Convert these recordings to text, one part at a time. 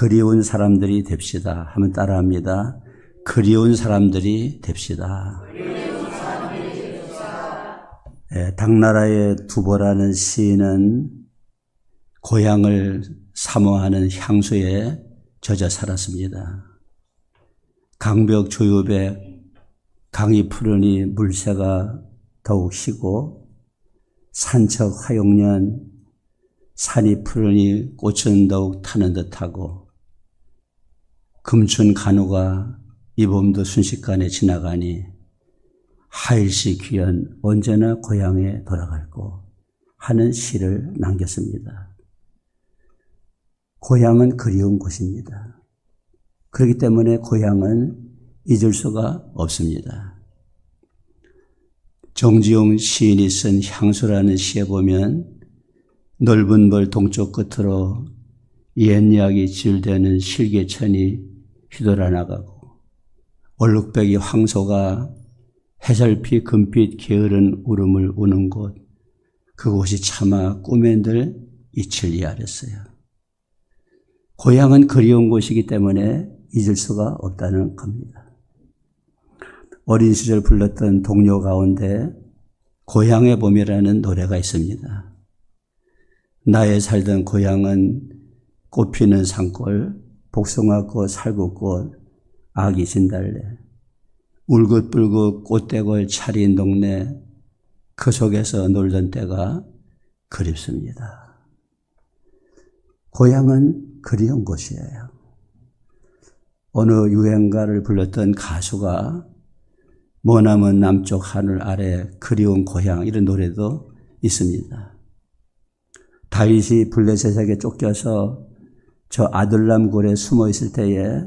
그리운 사람들이 됩시다. 하면 따라합니다. 그리운 사람들이 됩시다. 당나라의 두보라는 시인은 고향을 사모하는 향수에 젖어 살았습니다. 강벽 조유백, 강이 푸르니 물새가 더욱 희고 산척 화용년, 산이 푸르니 꽃은 더욱 타는 듯하고 금춘 간우가 이 봄도 순식간에 지나가니 하일시 귀연 언제나 고향에 돌아갈고 하는 시를 남겼습니다. 고향은 그리운 곳입니다. 그렇기 때문에 고향은 잊을 수가 없습니다. 정지용 시인이 쓴 향수라는 시에 보면 넓은 벌 동쪽 끝으로 옛약이 질대는 실개천이 휘돌아 나가고 얼룩배기 황소가 해설피 금빛 게으른 울음을 우는 곳, 그곳이 차마 꿈엔들 이칠리 아랬어요. 고향은 그리운 곳이기 때문에 잊을 수가 없다는 겁니다. 어린 시절 불렀던 동요 가운데 고향의 봄이라는 노래가 있습니다. 나의 살던 고향은 꽃피는 산골, 복숭아꽃, 살구꽃, 아기 진달래, 울긋불긋 꽃대골 차린 동네, 그 속에서 놀던 때가 그립습니다. 고향은 그리운 곳이에요. 어느 유행가를 불렀던 가수가 머나먼 남쪽 하늘 아래 그리운 고향, 이런 노래도 있습니다. 다윗이 블레셋에게 쫓겨서 저 아둘람 굴에 숨어 있을 때에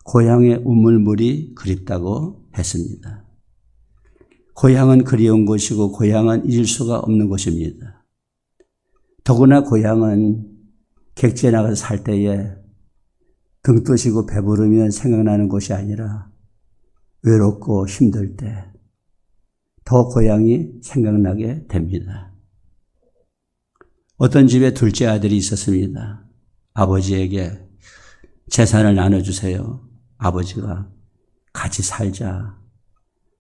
고향의 우물물이 그립다고 했습니다. 고향은 그리운 곳이고 고향은 잊을 수가 없는 곳입니다. 더구나 고향은 객지에 나가서 살 때에 등 뜨시고 배부르면 생각나는 곳이 아니라 외롭고 힘들 때 더 고향이 생각나게 됩니다. 어떤 집에 둘째 아들이 있었습니다. 아버지에게 재산을 나눠주세요. 아버지가 같이 살자.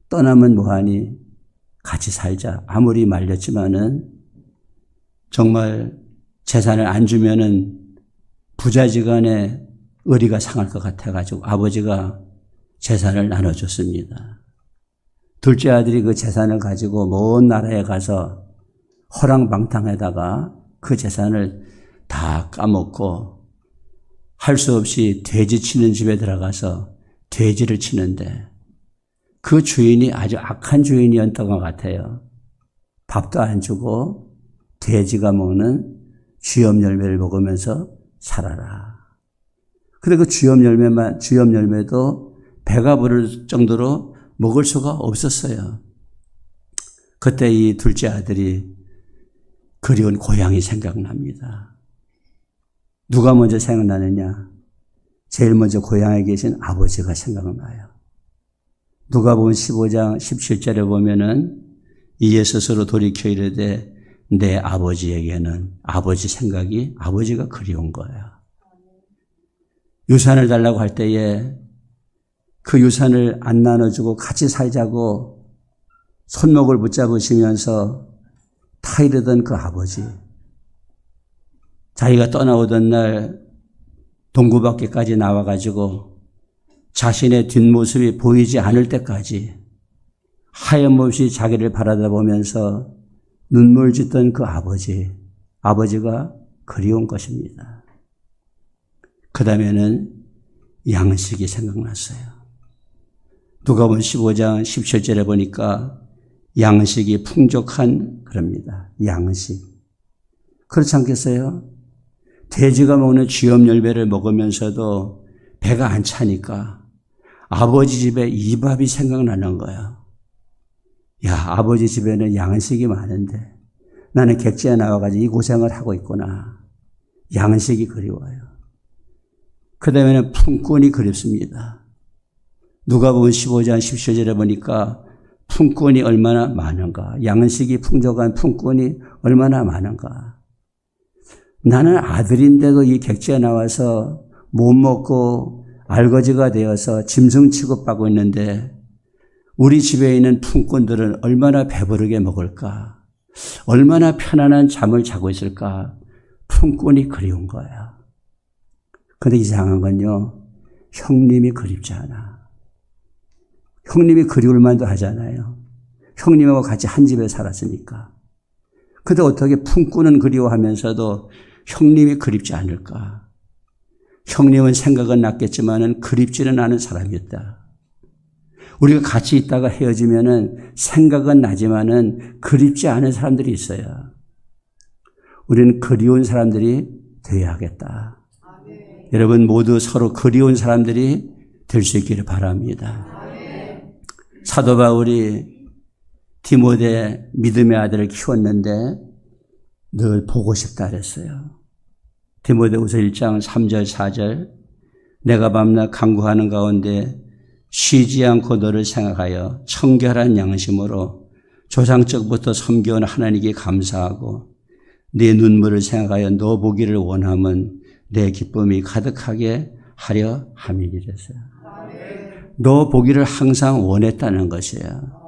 떠나면 뭐하니? 같이 살자. 아무리 말렸지만은 정말 재산을 안 주면은 부자지간에 의리가 상할 것 같아가지고 아버지가 재산을 나눠줬습니다. 둘째 아들이 그 재산을 가지고 먼 나라에 가서 허랑방탕에다가 그 재산을 다 까먹고 할 수 없이 돼지 치는 집에 들어가서 돼지를 치는데 그 주인이 아주 악한 주인이었던 것 같아요. 밥도 안 주고 돼지가 먹는 쥐염 열매를 먹으면서 살아라. 근데 그 쥐염 열매도 배가 부를 정도로 먹을 수가 없었어요. 그때 이 둘째 아들이 그리운 고향이 생각납니다. 누가 먼저 생각나느냐? 제일 먼저 고향에 계신 아버지가 생각나요. 누가복음 15장 17절에 보면은 이에 스스로 돌이켜 이르되 내 아버지에게는 아버지 생각이 아버지가 그리운 거예요. 유산을 달라고 할 때에 그 유산을 안 나눠주고 같이 살자고 손목을 붙잡으시면서 타이르던 그 아버지, 자기가 떠나오던 날 동구 밖에까지 나와가지고 자신의 뒷모습이 보이지 않을 때까지 하염없이 자기를 바라다보면서 눈물 짓던 그 아버지가 그리운 것입니다. 그 다음에는 양식이 생각났어요. 누가복음 15장 17절에 보니까 양식이 풍족한 그럽니다. 양식. 그렇지 않겠어요? 돼지가 먹는 쥐염 열매를 먹으면서도 배가 안 차니까 아버지 집에 이밥이 생각나는 거야. 야, 아버지 집에는 양식이 많은데 나는 객지에 나와가지고 이 고생을 하고 있구나. 양식이 그리워요. 그 다음에는 품꾼이 그립습니다. 누가복음 15장 17절에 보니까 품꾼이 얼마나 많은가. 양식이 풍족한 품꾼이 얼마나 많은가. 나는 아들인데도 이 객지에 나와서 못 먹고 알거지가 되어서 짐승 취급받고 있는데 우리 집에 있는 품꾼들은 얼마나 배부르게 먹을까? 얼마나 편안한 잠을 자고 있을까? 품꾼이 그리운 거야. 그런데 이상한 건요. 형님이 그립지 않아. 형님이 그리울 만도 하잖아요. 형님하고 같이 한 집에 살았으니까. 근데 어떻게 품꾼은 그리워하면서도 형님이 그립지 않을까? 형님은 생각은 났겠지만은 그립지는 않은 사람이었다. 우리가 같이 있다가 헤어지면은 생각은 나지만은 그립지 않은 사람들이 있어요. 우리는 그리운 사람들이 되어야겠다. 여러분 모두 서로 그리운 사람들이 될 수 있기를 바랍니다. 사도 바울이 디모데 믿음의 아들을 키웠는데 늘 보고 싶다 그랬어요. 디모데후서 1장 3절 4절 내가 밤낮 간구하는 가운데 쉬지 않고 너를 생각하여 청결한 양심으로 조상적부터 섬겨온 하나님께 감사하고 네 눈물을 생각하여 너 보기를 원함은 내 기쁨이 가득하게 하려 함이니랬어요. 너 보기를 항상 원했다는 것이에요.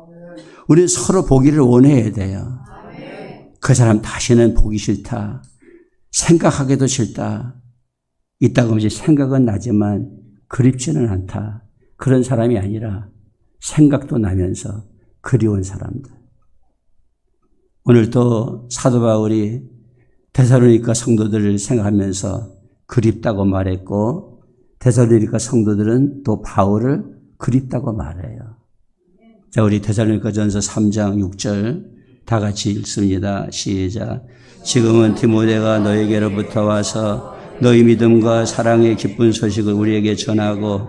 우리 서로 보기를 원해야 돼요. 그 사람 다시는 보기 싫다. 생각하기도 싫다. 이따가 없이 생각은 나지만 그립지는 않다. 그런 사람이 아니라 생각도 나면서 그리운 사람들. 오늘 또 사도 바울이 데살로니가 성도들을 생각하면서 그립다고 말했고 데살로니가 성도들은 또 바울을 그립다고 말해요. 자, 우리 데살로니가전서 3장 6절 다 같이 읽습니다. 시작. 지금은 디모데가 너에게로부터 와서 너희 믿음과 사랑의 기쁜 소식을 우리에게 전하고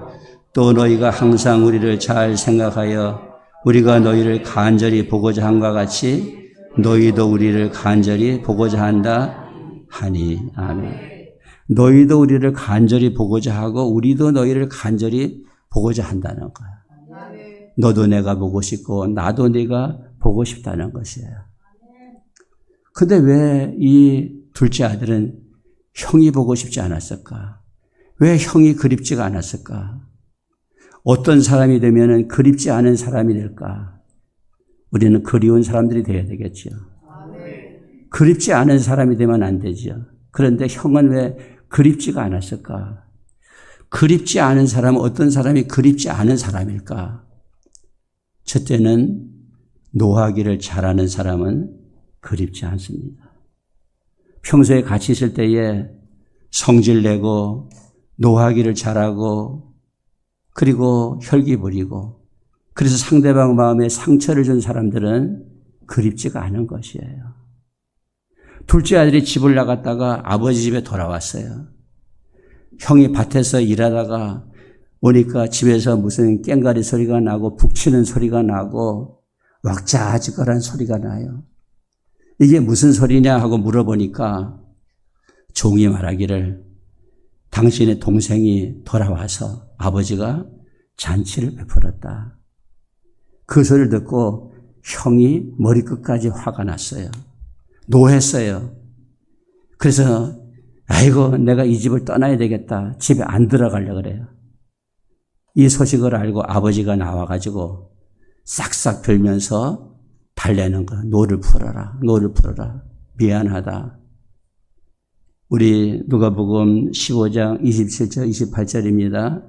또 너희가 항상 우리를 잘 생각하여 우리가 너희를 간절히 보고자 함과 같이 너희도 우리를 간절히 보고자 한다 하니. 아멘. 너희도 우리를 간절히 보고자 하고 우리도 너희를 간절히 보고자 한다는 거야. 너도 내가 보고 싶고 나도 네가 보고 싶다는 것이에요. 근데 왜 이 둘째 아들은 형이 보고 싶지 않았을까? 왜 형이 그립지가 않았을까? 어떤 사람이 되면은 그립지 않은 사람이 될까? 우리는 그리운 사람들이 되어야 되겠죠. 그립지 않은 사람이 되면 안 되죠. 그런데 형은 왜 그립지가 않았을까? 그립지 않은 사람은 어떤 사람이 그립지 않은 사람일까? 첫째는 노하기를 잘하는 사람은 그립지 않습니다. 평소에 같이 있을 때에 성질내고 노하기를 잘하고 그리고 혈기 부리고 그래서 상대방 마음에 상처를 준 사람들은 그립지가 않은 것이에요. 둘째 아들이 집을 나갔다가 아버지 집에 돌아왔어요. 형이 밭에서 일하다가 오니까 집에서 무슨 깽가리 소리가 나고 북치는 소리가 나고 왁자지껄한 소리가 나요. 이게 무슨 소리냐 하고 물어보니까 종이 말하기를 당신의 동생이 돌아와서 아버지가 잔치를 베풀었다. 그 소리를 듣고 형이 머리끝까지 화가 났어요. 노했어요. 그래서 아이고 내가 이 집을 떠나야 되겠다. 집에 안 들어가려고 그래요. 이 소식을 알고 아버지가 나와가지고 싹싹 빌면서 달래는 거야. 노를 풀어라. 노를 풀어라. 미안하다. 우리 누가복음 15장 27절 28절입니다.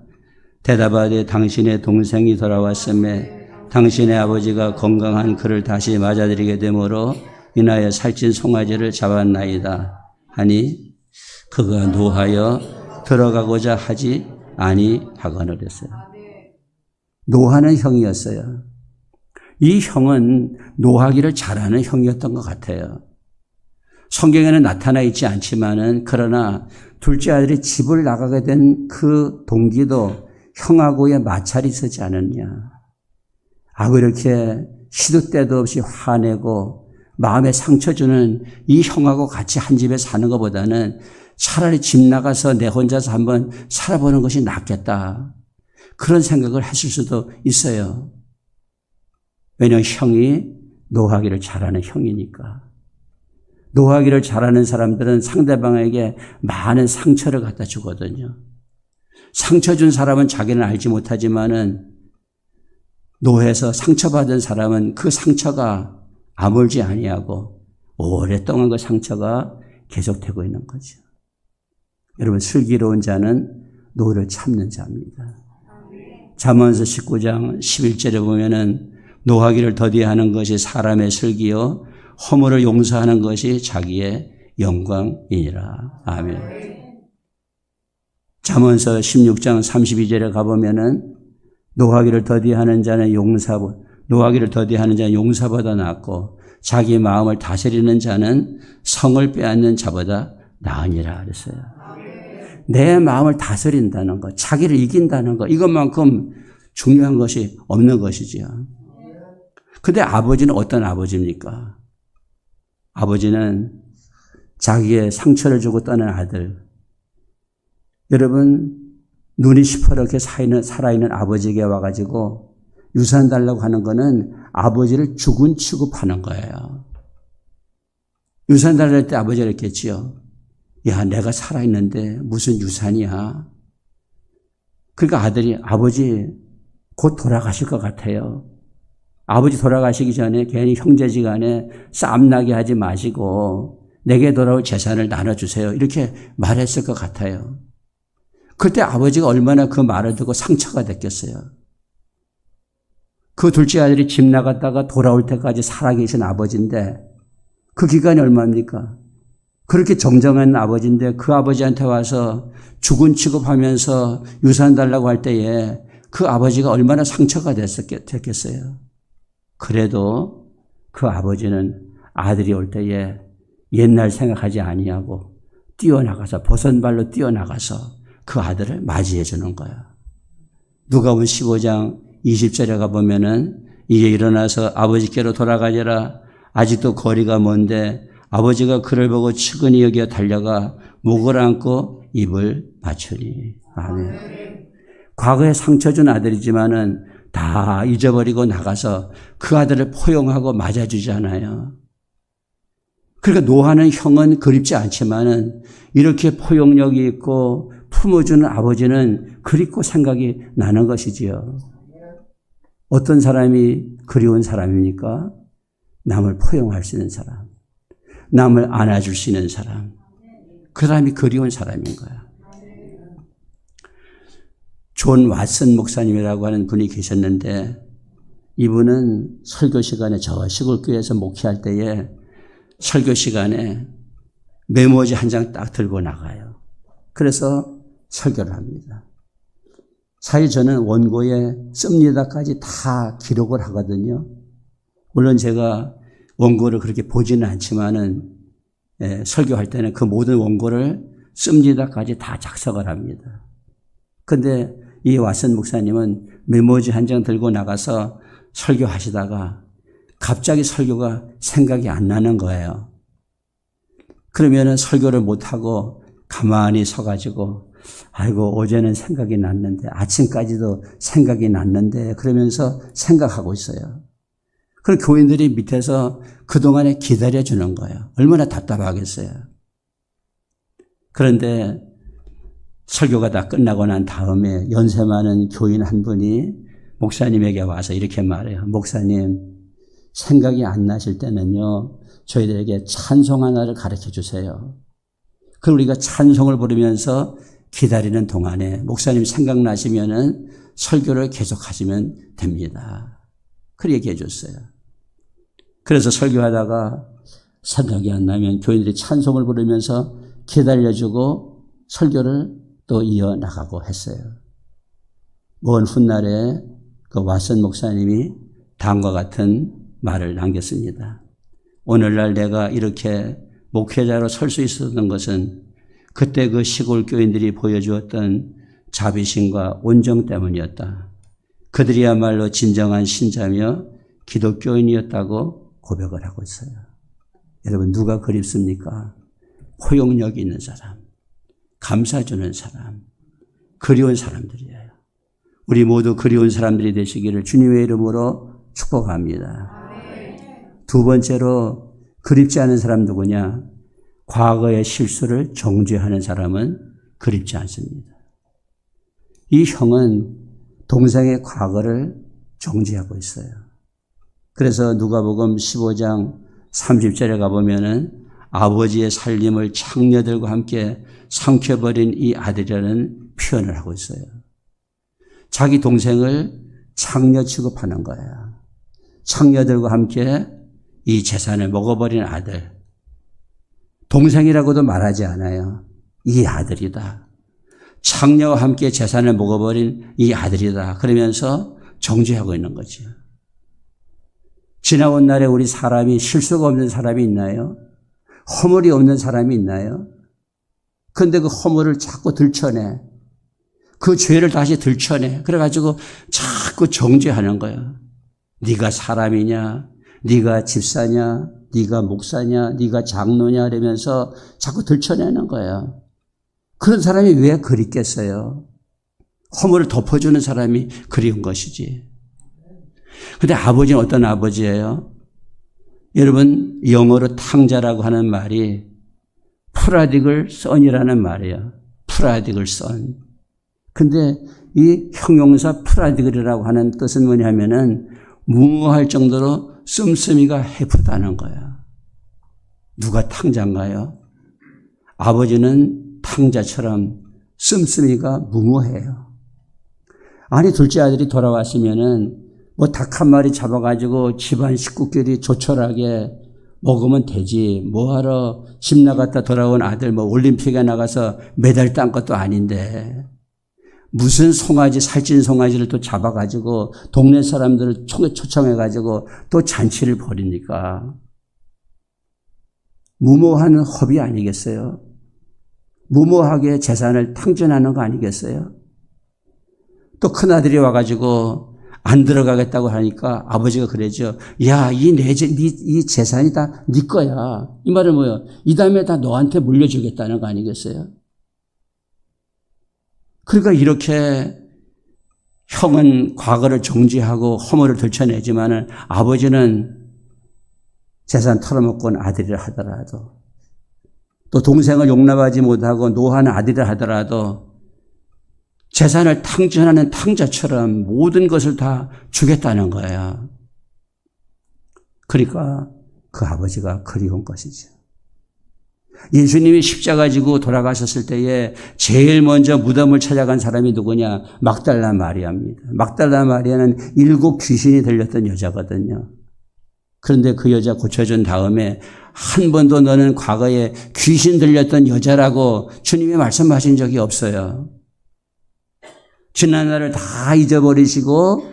대답하되 당신의 동생이 돌아왔음에 당신의 아버지가 건강한 그를 다시 맞아들이게 되므로 인하여 살찐 송아지를 잡았나이다 하니 그가 노하여 들어가고자 하지 아니하거늘 했어요. 노하는 형이었어요. 이 형은 노하기를 잘하는 형이었던 것 같아요. 성경에는 나타나 있지 않지만은 그러나 둘째 아들이 집을 나가게 된 그 동기도 형하고의 마찰이 있었지 않았냐. 이렇게 시도 때도 없이 화내고 마음에 상처 주는 이 형하고 같이 한 집에 사는 것보다는 차라리 집 나가서 내 혼자서 한번 살아보는 것이 낫겠다. 그런 생각을 했을 수도 있어요. 왜냐하면 형이 노하기를 잘하는 형이니까. 노하기를 잘하는 사람들은 상대방에게 많은 상처를 갖다 주거든요. 상처 준 사람은 자기는 알지 못하지만은 노해서 상처받은 사람은 그 상처가 아물지 아니하고 오랫동안 그 상처가 계속되고 있는 거죠. 여러분, 슬기로운 자는 노를 참는 자입니다. 잠언서 19장 11절에 보면은 노하기를 더디하는 것이 사람의 슬기요 허물을 용서하는 것이 자기의 영광이니라. 아멘. 잠언서 16장 32절에 가보면은 노하기를 더디하는 자는 용사보다 낫고 자기 마음을 다스리는 자는 성을 빼앗는 자보다 나으니라 그랬어요. 내 마음을 다스린다는 것, 자기를 이긴다는 것, 이것만큼 중요한 것이 없는 것이지요. 근데 아버지는 어떤 아버지입니까? 아버지는 자기의 상처를 주고 떠난 아들. 여러분, 눈이 시퍼렇게 살아있는 아버지에게 와가지고 유산 달라고 하는 거는 아버지를 죽은 취급하는 거예요. 유산 달라고 할 때 아버지가 그랬겠지요. 야, 내가 살아있는데 무슨 유산이야. 그러니까 아들이 아버지 곧 돌아가실 것 같아요. 아버지 돌아가시기 전에 괜히 형제지간에 싸움나게 하지 마시고 내게 돌아올 재산을 나눠주세요. 이렇게 말했을 것 같아요. 그때 아버지가 얼마나 그 말을 듣고 상처가 됐겠어요. 그 둘째 아들이 집 나갔다가 돌아올 때까지 살아계신 아버지인데 그 기간이 얼마입니까? 그렇게 정정한 아버지인데 그 아버지한테 와서 죽은 취급하면서 유산 달라고 할 때에 그 아버지가 얼마나 상처가 됐겠어요. 그래도 그 아버지는 아들이 올 때에 옛날 생각하지 아니하고 뛰어나가서 버선발로 뛰어나가서 그 아들을 맞이해 주는 거야. 누가복음 15장 20절에 가보면은 이제 일어나서 아버지께로 돌아가니라. 아직도 거리가 먼데 아버지가 그를 보고 측은히 여겨 달려가 목을 안고 입을 맞추니. 아멘. 과거에 상처 준 아들이지만은 다 잊어버리고 나가서 그 아들을 포용하고 맞아주지 않아요. 그러니까 노하는 형은 그립지 않지만은 이렇게 포용력이 있고 품어주는 아버지는 그립고 생각이 나는 것이지요. 어떤 사람이 그리운 사람입니까? 남을 포용할 수 있는 사람, 남을 안아줄 수 있는 사람, 그 사람이 그리운 사람인 거야. 존 왓슨 목사님이라고 하는 분이 계셨는데 이분은 설교 시간에 저 시골교회에서 목회할 때에 설교 시간에 메모지 한 장 딱 들고 나가요. 그래서 설교를 합니다. 사실 저는 원고에 씁니다까지 다 기록을 하거든요. 물론 제가 원고를 그렇게 보지는 않지만은 설교할 때는 그 모든 원고를 씁니다까지 다 작성을 합니다. 근데 이 왓슨 목사님은 메모지 한 장 들고 나가서 설교하시다가 갑자기 설교가 생각이 안 나는 거예요. 그러면은 설교를 못하고 가만히 서가지고 아이고 어제는 생각이 났는데 아침까지도 생각이 났는데 그러면서 생각하고 있어요. 그럼 교인들이 밑에서 그동안에 기다려주는 거예요. 얼마나 답답하겠어요. 그런데 설교가 다 끝나고 난 다음에 연세 많은 교인 한 분이 목사님에게 와서 이렇게 말해요. 목사님, 생각이 안 나실 때는요, 저희들에게 찬송 하나를 가르쳐 주세요. 그럼 우리가 찬송을 부르면서 기다리는 동안에 목사님 생각나시면은 설교를 계속 하시면 됩니다. 그렇게 얘기해 줬어요. 그래서 설교하다가 생각이 안 나면 교인들이 찬송을 부르면서 기다려주고 설교를 또 이어나가고 했어요. 먼 훗날에 그 왓슨 목사님이 다음과 같은 말을 남겼습니다. 오늘날 내가 이렇게 목회자로 설 수 있었던 것은 그때 그 시골 교인들이 보여주었던 자비심과 온정 때문이었다. 그들이야말로 진정한 신자며 기독교인이었다고 고백을 하고 있어요. 여러분, 누가 그립습니까? 포용력 있는 사람, 감싸주는 사람, 그리운 사람들이에요. 우리 모두 그리운 사람들이 되시기를 주님의 이름으로 축복합니다. 두 번째로 그립지 않은 사람 누구냐? 과거의 실수를 정죄하는 사람은 그립지 않습니다. 이 형은 동생의 과거를 정죄하고 있어요. 그래서 누가복음 15장 30절에 가보면은 아버지의 살림을 창녀들과 함께 삼켜버린 이 아들이라는 표현을 하고 있어요. 자기 동생을 창녀 취급하는 거예요. 창녀들과 함께 이 재산을 먹어버린 아들. 동생이라고도 말하지 않아요. 이 아들이다. 창녀와 함께 재산을 먹어버린 이 아들이다. 그러면서 정죄하고 있는 거죠. 지나온 날에 우리 사람이 실수가 없는 사람이 있나요? 허물이 없는 사람이 있나요? 그런데 그 허물을 자꾸 들춰내. 그 죄를 다시 들춰내. 그래가지고 자꾸 정죄하는 거예요. 네가 사람이냐? 네가 집사냐? 네가 목사냐? 네가 장로냐? 이러면서 자꾸 들춰내는 거예요. 그런 사람이 왜 그립겠어요? 허물을 덮어주는 사람이 그리운 것이지. 근데 아버지는 어떤 아버지예요? 여러분, 영어로 탕자라고 하는 말이 프라디글 선이라는 말이에요. 프라디글 선. 근데 이 형용사 프라디글이라고 하는 뜻은 뭐냐면은 무모할 정도로 씀씀이가 해프다는 거야. 누가 탕자인가요? 아버지는 탕자처럼 씀씀이가 무모해요. 아니, 둘째 아들이 돌아왔으면은 뭐 닭 한 마리 잡아가지고 집안 식구끼리 조촐하게 먹으면 되지. 뭐하러 집 나갔다 돌아온 아들 뭐 올림픽에 나가서 메달 딴 것도 아닌데 무슨 송아지, 살찐 송아지를 또 잡아가지고 동네 사람들을 초청해가지고 또 잔치를 벌이니까. 무모한 허비 아니겠어요? 무모하게 재산을 탕진하는 거 아니겠어요? 또 큰아들이 와가지고 안 들어가겠다고 하니까 아버지가 그러죠. 야, 이 재산이 다 네 거야. 이 말은 뭐예요? 이 다음에 다 너한테 물려주겠다는 거 아니겠어요? 그러니까 이렇게 형은 과거를 정죄하고 허물을 들춰내지만은 아버지는 재산 털어먹고 온 아들이라 하더라도 또 동생을 용납하지 못하고 노하는 아들이라 하더라도 재산을 탕진하는 탕자처럼 모든 것을 다 주겠다는 거예요. 그러니까 그 아버지가 그리운 것이죠. 예수님이 십자가 지고 돌아가셨을 때에 제일 먼저 무덤을 찾아간 사람이 누구냐? 막달라 마리아입니다. 막달라 마리아는 7 귀신이 들렸던 여자거든요. 그런데 그 여자 고쳐준 다음에 한 번도 너는 과거에 귀신 들렸던 여자라고 주님이 말씀하신 적이 없어요. 지난 날을 다 잊어버리시고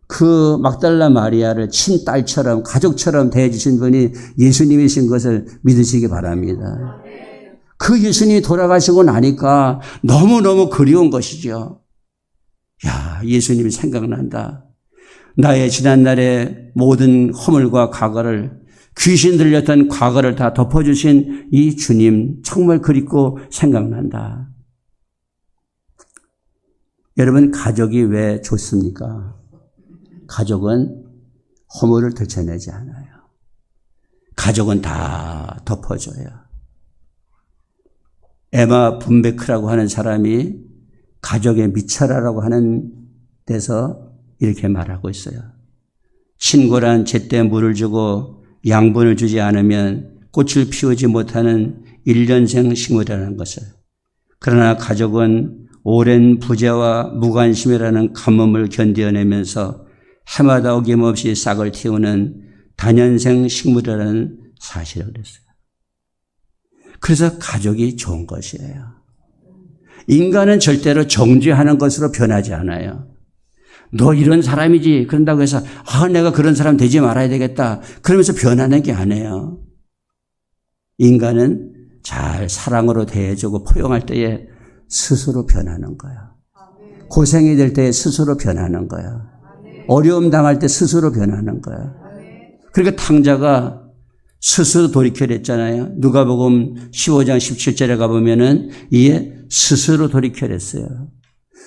그 막달라 마리아를 친딸처럼 가족처럼 대해주신 분이 예수님이신 것을 믿으시기 바랍니다. 그 예수님이 돌아가시고 나니까 너무너무 그리운 것이죠. 야, 예수님이 생각난다. 나의 지난날의 모든 허물과 과거를 귀신 들렸던 과거를 다 덮어주신 이 주님 정말 그립고 생각난다. 여러분, 가족이 왜 좋습니까? 가족은 허물을 들춰내지 않아요. 가족은 다 덮어줘요. 에마 분베크라고 하는 사람이 가족의 미쳐라라고 하는 데서 이렇게 말하고 있어요. 신고란 제때 물을 주고 양분을 주지 않으면 꽃을 피우지 못하는 1년생 식물이라는 것을. 그러나 가족은 오랜 부재와 무관심이라는 가뭄을 견뎌내면서 해마다 어김없이 싹을 틔우는 다년생 식물이라는 사실을 그랬어요. 그래서 가족이 좋은 것이에요. 인간은 절대로 정죄하는 것으로 변하지 않아요. 너 이런 사람이지. 그런다고 해서 내가 그런 사람 되지 말아야 되겠다. 그러면서 변하는 게 아니에요. 인간은 잘 사랑으로 대해주고 포용할 때에 스스로 변하는 거야. 고생이 될 때 스스로 변하는 거야. 어려움 당할 때 스스로 변하는 거야. 그러니까 탕자가 스스로 돌이켜를 했잖아요. 누가복음 15장 17절에 가보면은 이에 스스로 돌이켜를 했어요.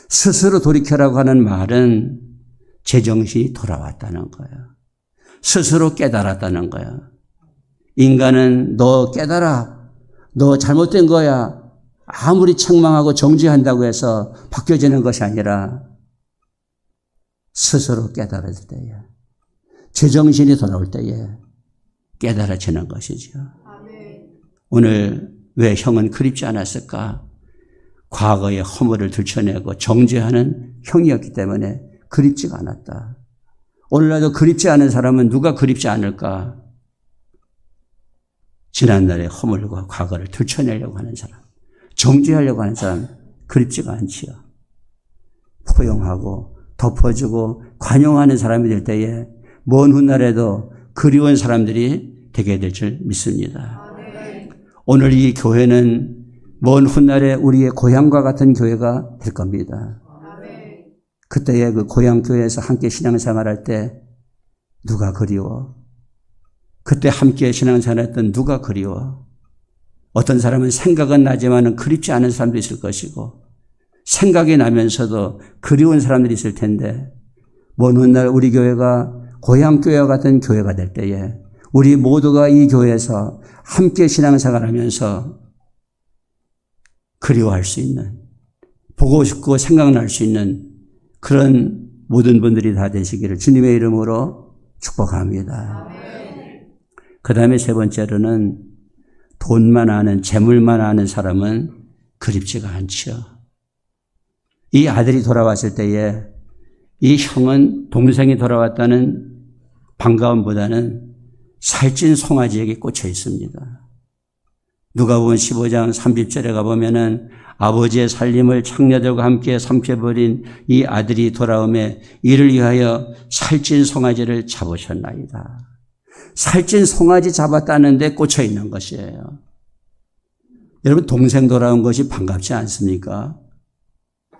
스스로 돌이켜라고 하는 말은 제정신이 돌아왔다는 거야. 스스로 깨달았다는 거야. 인간은 너 깨달아. 너 잘못된 거야. 아무리 책망하고 정죄한다고 해서 바뀌어지는 것이 아니라 스스로 깨달았을 때에, 제정신이 돌아올 때에 깨달아지는 것이죠. 오늘 왜 형은 그립지 않았을까? 과거의 허물을 들춰내고 정죄하는 형이었기 때문에 그립지가 않았다. 오늘날도 그립지 않은 사람은 누가 그립지 않을까? 지난날의 허물과 과거를 들춰내려고 하는 사람, 정죄하려고 하는 사람 그립지가 않지요. 포용하고 덮어주고 관용하는 사람이 될 때에 먼 훗날에도 그리운 사람들이 되게 될 줄 믿습니다. 오늘 이 교회는 먼 훗날에 우리의 고향과 같은 교회가 될 겁니다. 그때의 그 고향 교회에서 함께 신앙생활할 때 누가 그리워? 그때 함께 신앙생활했던 누가 그리워? 어떤 사람은 생각은 나지만은 그립지 않은 사람도 있을 것이고, 생각이 나면서도 그리운 사람들이 있을 텐데, 먼 훗날 우리 교회가 고향 교회와 같은 교회가 될 때에 우리 모두가 이 교회에서 함께 신앙생활하면서 그리워할 수 있는, 보고 싶고 생각날 수 있는 그런 모든 분들이 다 되시기를 주님의 이름으로 축복합니다. 그 다음에 세 번째로는 돈만 아는, 재물만 아는 사람은 그립지가 않지요. 이 아들이 돌아왔을 때에 이 형은 동생이 돌아왔다는 반가움보다는 살찐 송아지에게 꽂혀 있습니다. 누가복음 15장 30절에 가보면은 아버지의 살림을 창녀들과 함께 삼켜버린 이 아들이 돌아오매 이를 위하여 살찐 송아지를 잡으셨나이다. 살찐 송아지 잡았다는 데 꽂혀 있는 것이에요. 여러분, 동생 돌아온 것이 반갑지 않습니까?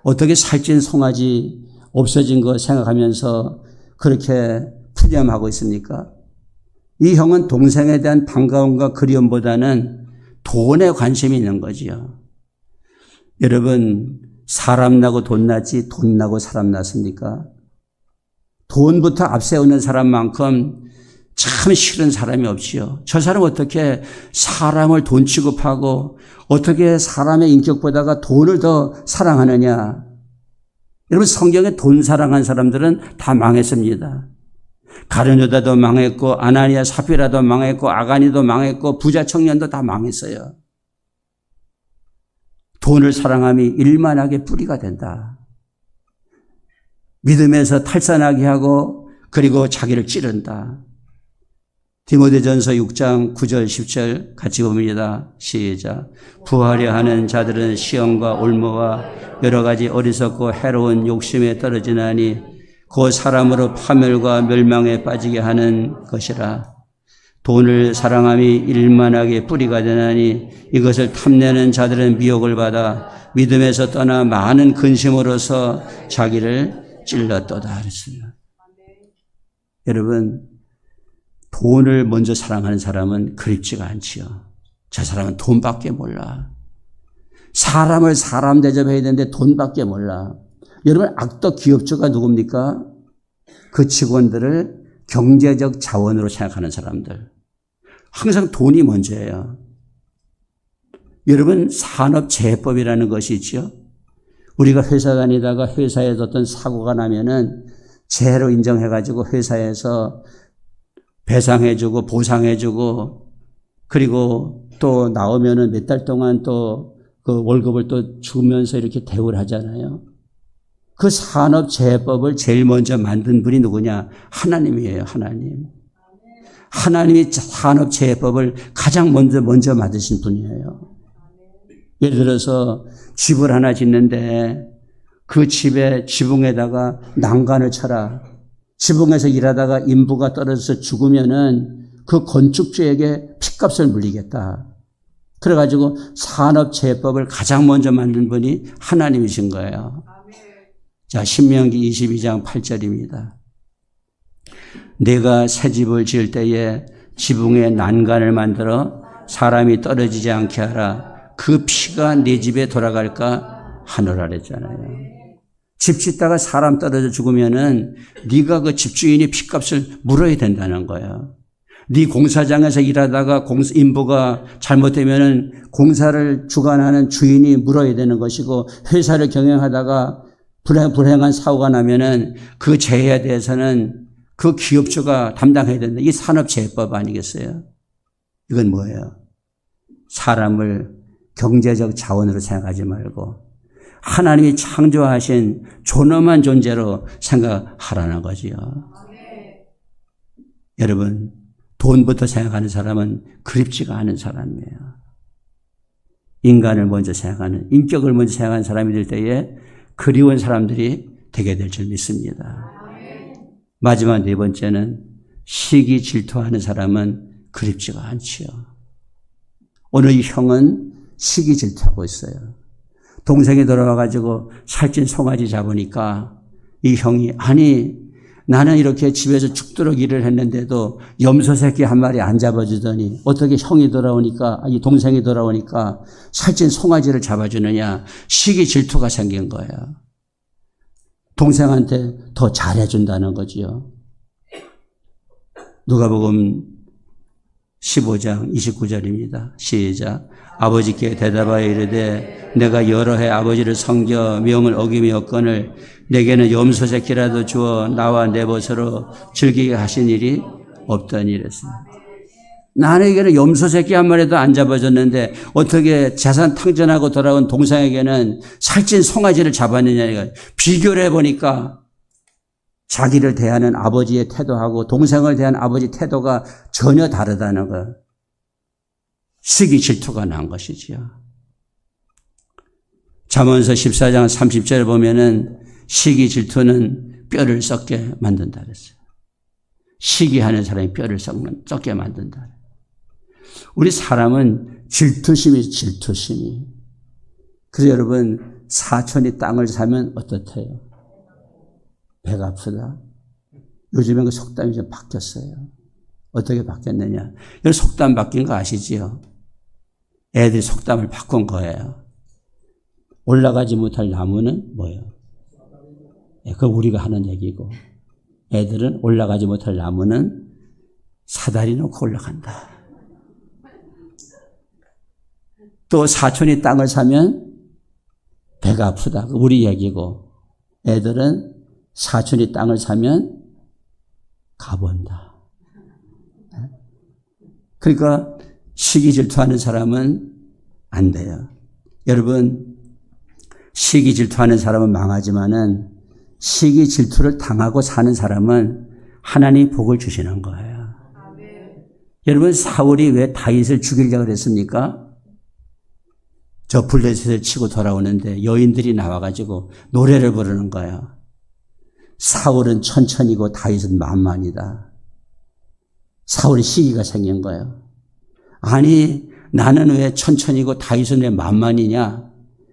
어떻게 살찐 송아지 없어진 거 생각하면서 그렇게 푸념하고 있습니까? 이 형은 동생에 대한 반가움과 그리움보다는 돈에 관심이 있는 거지요. 여러분, 사람 나고 돈 나지 돈 나고 사람 났습니까? 돈부터 앞세우는 사람만큼 참 싫은 사람이 없지요. 저 사람 어떻게 사람을 돈 취급하고 어떻게 사람의 인격보다가 돈을 더 사랑하느냐. 여러분, 성경에 돈 사랑한 사람들은 다 망했습니다. 가룟 유다도 망했고 아나니아 사피라도 망했고 아가니도 망했고 부자 청년도 다 망했어요. 돈을 사랑함이 일만하게 뿌리가 된다. 믿음에서 탈선하게 하고 그리고 자기를 찌른다. 디모데전서 6장 9절 10절 같이 봅니다. 시작. 부하려 하는 자들은 시험과 올무와 여러 가지 어리석고 해로운 욕심에 떨어지나니 그 사람으로 파멸과 멸망에 빠지게 하는 것이라. 돈을 사랑함이 일만하게 뿌리가 되나니 이것을 탐내는 자들은 미혹을 받아 믿음에서 떠나 많은 근심으로서 자기를 찔렀도다 그랬어요. 여러분, 돈을 먼저 사랑하는 사람은 그립지가 않지요. 저 사람은 돈밖에 몰라. 사람을 사람 대접해야 되는데 돈밖에 몰라. 여러분, 악덕 기업주가 누굽니까? 그 직원들을 경제적 자원으로 생각하는 사람들. 항상 돈이 먼저예요. 여러분, 산업재해법이라는 것이 있죠. 우리가 회사 다니다가 회사에서 어떤 사고가 나면은 재해로 인정해가지고 회사에서 배상해주고 보상해주고 그리고 또 나오면은 몇 달 동안 또 그 월급을 또 주면서 이렇게 대우를 하잖아요. 그 산업재해법을 제일 먼저 만든 분이 누구냐? 하나님이에요, 하나님. 하나님이 산업재해법을 가장 먼저 만드신 분이에요. 예를 들어서 집을 하나 짓는데 그 집에 지붕에다가 난간을 쳐라. 지붕에서 일하다가 인부가 떨어져서 죽으면은 그 건축주에게 핏값을 물리겠다. 그래가지고 산업재해법을 가장 먼저 만든 분이 하나님이신 거예요. 자, 신명기 22장 8절입니다. 내가 새 집을 지을 때에 지붕에 난간을 만들어 사람이 떨어지지 않게 하라. 그 피가 내 집에 돌아갈까 하노라 그랬잖아요. 집 짓다가 사람 떨어져 죽으면은 네가 그 집주인이 핏값을 물어야 된다는 거예요. 네 공사장에서 일하다가 인부가 잘못되면은 공사를 주관하는 주인이 물어야 되는 것이고, 회사를 경영하다가 불행한 사고가 나면은 그 재해에 대해서는 그 기업주가 담당해야 된다. 이 산업재해법 아니겠어요? 이건 뭐예요? 사람을 경제적 자원으로 생각하지 말고 하나님이 창조하신 존엄한 존재로 생각하라는 거지요. 여러분, 돈부터 생각하는 사람은 그립지가 않은 사람이에요. 인간을 먼저 생각하는, 인격을 먼저 생각하는 사람이 될 때에 그리운 사람들이 되게 될 줄 믿습니다. 마지막 네 번째는 시기 질투하는 사람은 그립지가 않지요. 오늘 이 형은 시기 질투하고 있어요. 동생이 돌아와가지고 살찐 송아지 잡으니까 이 형이, 아니 나는 이렇게 집에서 죽도록 일을 했는데도 염소 새끼 한 마리 안 잡아주더니 어떻게 형이 돌아오니까, 이 동생이 돌아오니까 살찐 송아지를 잡아주느냐. 시기 질투가 생긴 거예요. 동생한테 더 잘해준다는 거지요. 누가복음 15장 29절입니다. 시작. 아버지께 대답하여 이르되 내가 여러 해 아버지를 섬겨 명을 어기며였거늘 내게는 염소 새끼라도 주어 나와 내 벗으로 즐기게 하신 일이 없더니 이랬습니다. 나에게는 염소 새끼 한 마리도 안 잡아줬는데 어떻게 재산 탕전하고 돌아온 동생에게는 살찐 송아지를 잡았느냐. 비교를 해보니까 자기를 대하는 아버지의 태도하고 동생을 대하는 아버지 태도가 전혀 다르다는 것. 시기 질투가 난 것이지요. 잠언서 14장 30절에 보면은 시기 질투는 뼈를 썩게 만든다 그랬어요. 시기하는 사람이 뼈를 썩게 만든다. 우리 사람은 질투심이. 그래서 여러분, 사촌이 땅을 사면 어떻대요? 배가 아프다. 요즘엔 그 속담이 좀 바뀌었어요. 어떻게 바뀌었느냐? 여러분, 속담 바뀐 거 아시지요? 애들이 속담을 바꾼 거예요. 올라가지 못할 나무는 뭐예요? 그거 우리가 하는 얘기고, 애들은 올라가지 못할 나무는 사다리 놓고 올라간다. 또 사촌이 땅을 사면 배가 아프다. 우리 얘기고, 애들은 사촌이 땅을 사면 가본다. 그러니까 시기 질투하는 사람은 안 돼요. 여러분, 시기 질투하는 사람은 망하지만은 시기 질투를 당하고 사는 사람은 하나님이 복을 주시는 거예요. 여러분, 사울이 왜 다윗을 죽이려고 그랬습니까? 저 블레셋을 치고 돌아오는데 여인들이 나와가지고 노래를 부르는 거예요. 사울은 천천히고 다윗은 만만이다. 사울이 시기가 생긴 거예요. 아니, 나는 왜 천천히고 다윗은 왜 만만이냐?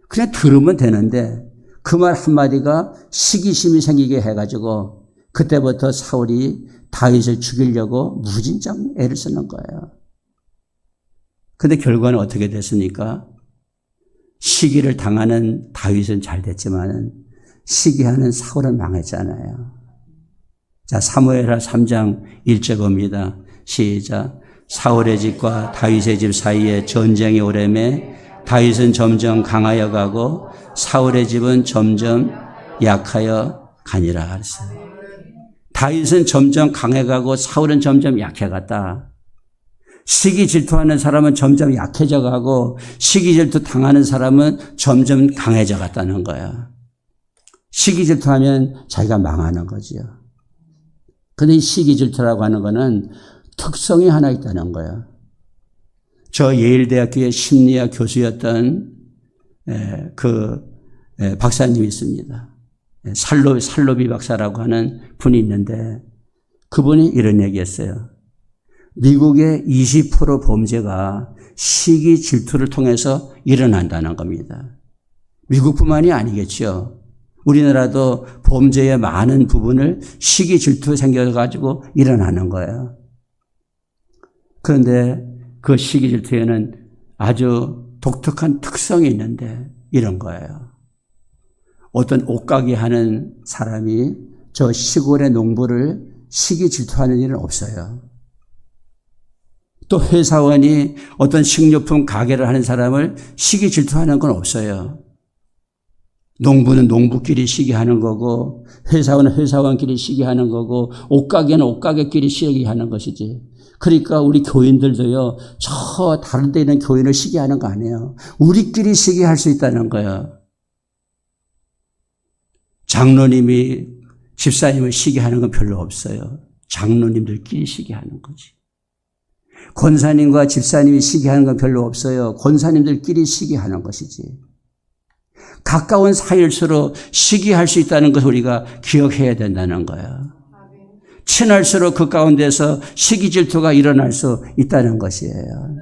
그냥 들으면 되는데 그 말 한마디가 시기심이 생기게 해가지고 그때부터 사울이 다윗을 죽이려고 무진장 애를 쓰는 거예요. 근데 결과는 어떻게 됐습니까? 시기를 당하는 다윗은 잘 됐지만은 시기하는 사울은 망했잖아요. 자, 사무엘하 3장 1절 봅니다. 시작. 사울의 집과 다윗의 집 사이에 전쟁이 오래매 다윗은 점점 강하여 가고 사울의 집은 점점 약하여 가니라 그랬어요. 다윗은 점점 강해가고 사울은 점점 약해갔다. 시기 질투하는 사람은 점점 약해져 가고 시기 질투 당하는 사람은 점점 강해져 갔다는 거야. 시기 질투하면 자기가 망하는 거지요. 근데 이 시기 질투라고 하는 거는 특성이 하나 있다는 거야. 저 예일대학교의 심리학 교수였던 박사님이 있습니다. 살로비 박사라고 하는 분이 있는데 그분이 이런 얘기했어요. 미국의 20% 범죄가 시기 질투를 통해서 일어난다는 겁니다. 미국뿐만이 아니겠죠. 우리나라도 범죄의 많은 부분을 시기 질투 생겨가지고 일어나는 거예요. 그런데 그 시기 질투에는 아주 독특한 특성이 있는데 이런 거예요. 어떤 옷가게 하는 사람이 저 시골의 농부를 시기 질투하는 일은 없어요. 또 회사원이 어떤 식료품 가게를 하는 사람을 시기 질투하는 건 없어요. 농부는 농부끼리 시기하는 거고 회사원은 회사원끼리 시기하는 거고 옷가게는 옷가게끼리 시기하는 것이지. 그러니까 우리 교인들도요. 저 다른 데 있는 교인을 시기하는 거 아니에요. 우리끼리 시기할 수 있다는 거예요. 장로님이 집사님을 시기하는 건 별로 없어요. 장로님들끼리 시기하는 거지. 권사님과 집사님이 시기하는 건 별로 없어요. 권사님들끼리 시기하는 것이지. 가까운 사이일수록 시기할 수 있다는 것을 우리가 기억해야 된다는 거야. 친할수록 그 가운데서 시기 질투가 일어날 수 있다는 것이에요.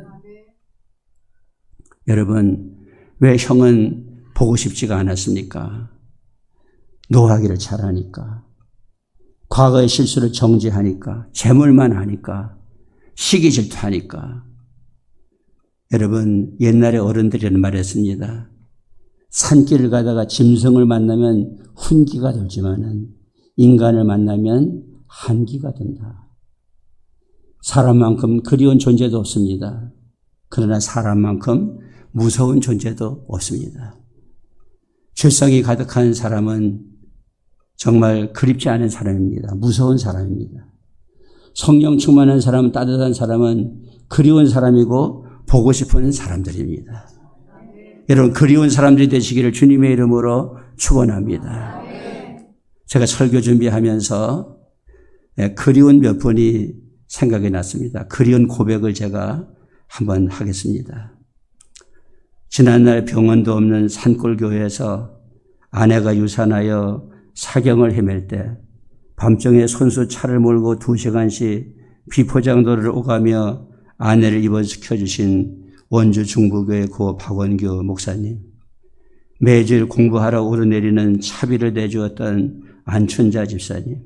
여러분, 왜 형은 보고 싶지가 않았습니까? 노하기를 잘하니까, 과거의 실수를 정지하니까, 재물만 하니까, 시기 질투하니까. 여러분, 옛날에 어른들이 말했습니다. 산길을 가다가 짐승을 만나면 훈기가 돌지만은 인간을 만나면 한기가 된다. 사람만큼 그리운 존재도 없습니다. 그러나 사람만큼 무서운 존재도 없습니다. 죄성이 가득한 사람은 정말 그립지 않은 사람입니다. 무서운 사람입니다. 성령 충만한 사람은, 따뜻한 사람은 그리운 사람이고 보고 싶은 사람들입니다. 여러분, 그리운 사람들이 되시기를 주님의 이름으로 축원합니다. 제가 설교 준비하면서 그리운 몇 분이 생각이 났습니다. 그리운 고백을 제가 한번 하겠습니다. 지난날 병원도 없는 산골교회에서 아내가 유산하여 사경을 헤맬 때 밤중에 손수 차를 몰고 2시간씩 비포장도를 오가며 아내를 입원시켜주신 원주 중부교회 고 박원규 목사님, 매주일 공부하러 오르내리는 차비를 내주었던 안춘자 집사님,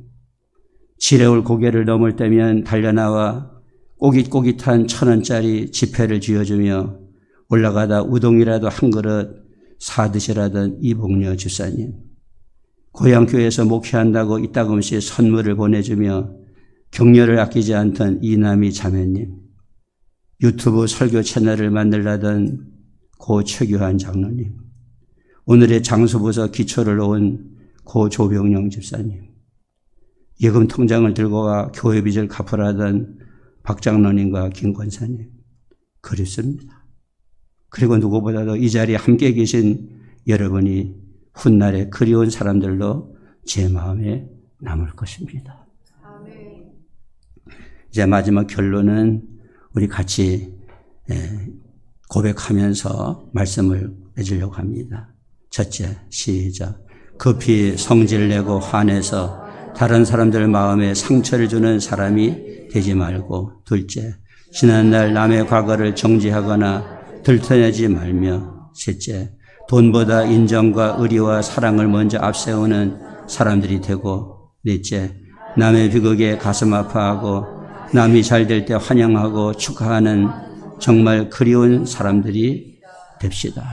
지레올 고개를 넘을 때면 달려나와 꼬깃꼬깃한 1,000원짜리 지폐를 쥐어주며 올라가다 우동이라도 한 그릇 사드시라던 이복녀 집사님, 고향교회에서 목회한다고 이따금씩 선물을 보내주며 격려를 아끼지 않던 이남희 자매님, 유튜브 설교 채널을 만들라던 고 최규환 장로님, 오늘의 장수부서 기초를 놓은 고 조병영 집사님, 예금 통장을 들고 와 교회 빚을 갚으라던 박 장로님과 김 권사님, 그립습니다. 그리고 누구보다도 이 자리에 함께 계신 여러분이 훗날에 그리운 사람들로 제 마음에 남을 것입니다. 아멘. 이제 마지막 결론은 우리 같이 고백하면서 말씀을 해주려고 합니다. 첫째, 시작. 급히 성질 내고 화내서 다른 사람들 마음에 상처를 주는 사람이 되지 말고, 둘째, 지난날 남의 과거를 정지하거나 들춰내지 말며, 셋째, 돈보다 인정과 의리와 사랑을 먼저 앞세우는 사람들이 되고, 넷째, 남의 비극에 가슴 아파하고 남이 잘 될 때 환영하고 축하하는 정말 그리운 사람들이 됩시다.